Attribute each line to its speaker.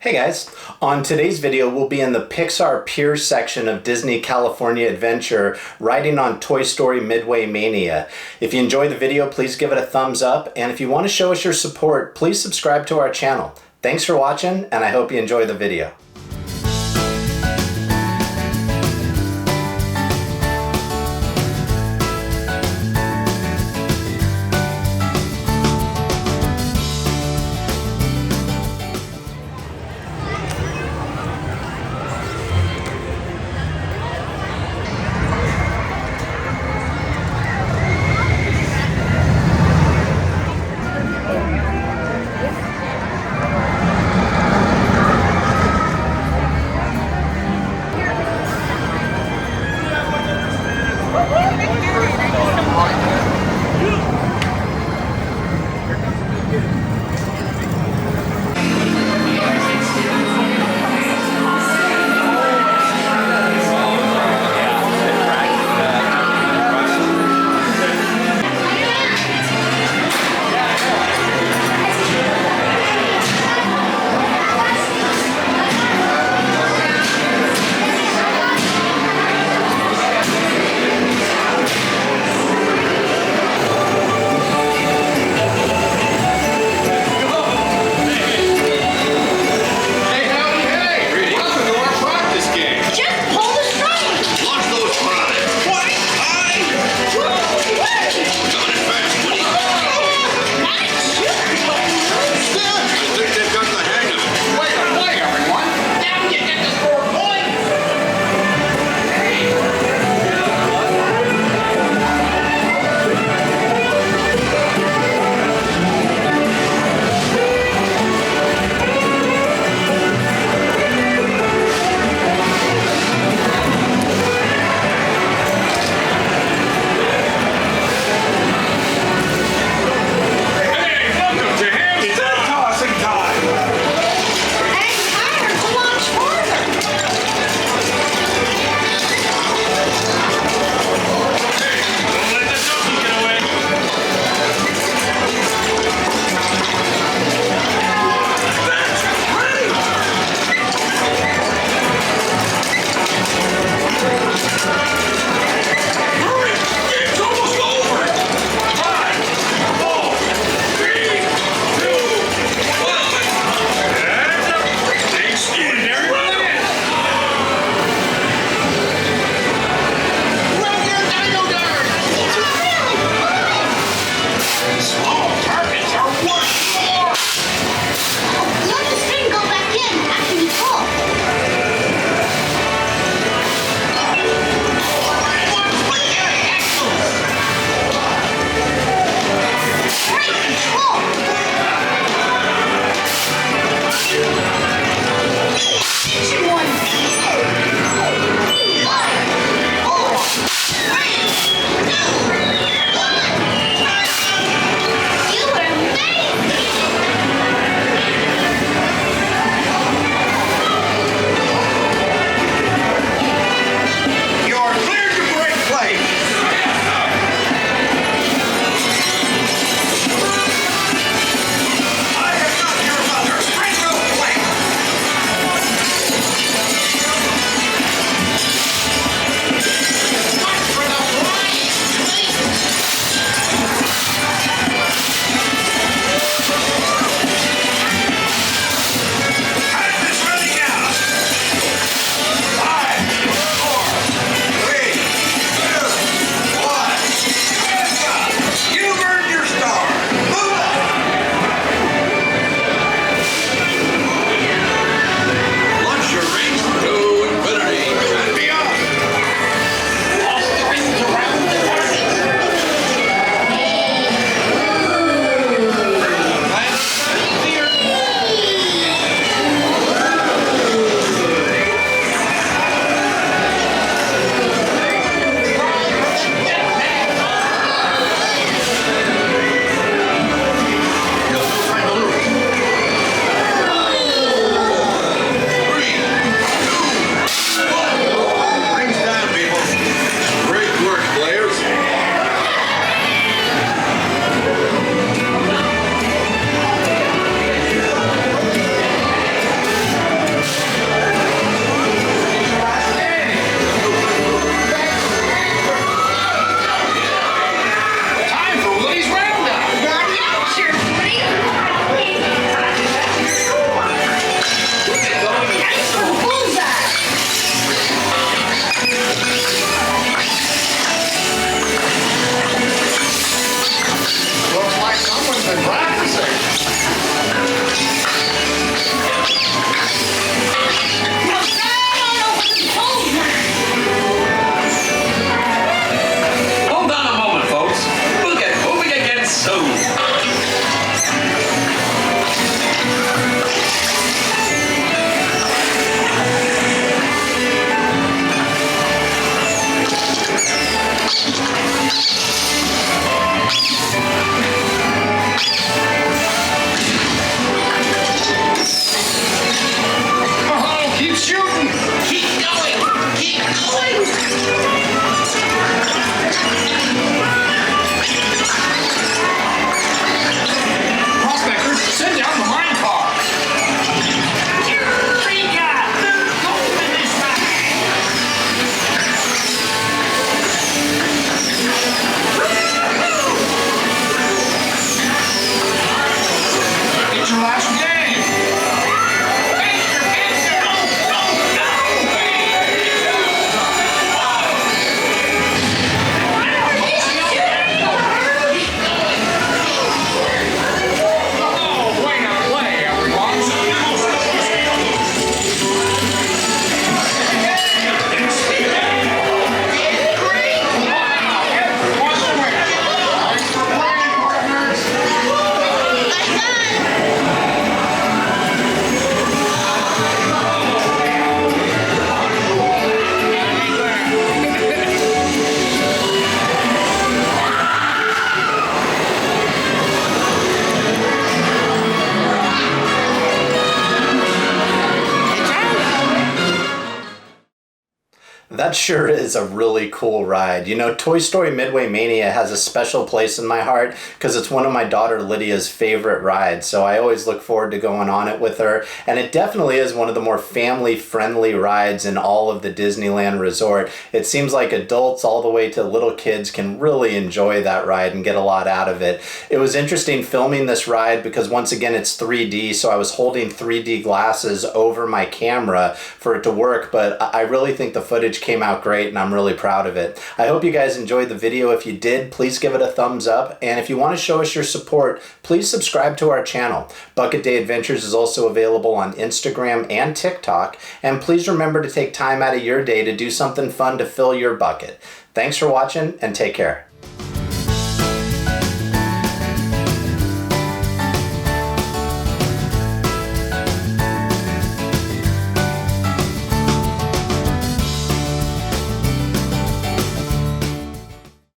Speaker 1: Hey guys, on today's video we'll be in the Pixar Pier section of Disney California Adventure riding on Toy Story Midway Mania. If you enjoyed the video, please give it a thumbs up, and if you want to show us your support, please subscribe to our channel. Thanks for watching, and I hope you enjoy the video. That sure is a really cool ride. You know, Toy Story Midway Mania has a special place in my heart because it's one of my daughter Lydia's favorite rides. So I always look forward to going on it with her. And it definitely is one of the more family-friendly rides in all of the Disneyland resort. It seems like adults all the way to little kids can really enjoy that ride and get a lot out of it. It was interesting filming this ride because once again it's 3D, so I was holding 3D glasses over my camera for it to work, but I really think the footage came out great and I'm really proud of it. I hope you guys enjoyed the video. If you did, please give it a thumbs up, and if you want to show us your support, please subscribe to our channel. Bucket Day Adventures is also available on Instagram and TikTok, and please remember to take time out of your day to do something fun to fill your bucket. Thanks for watching and take care.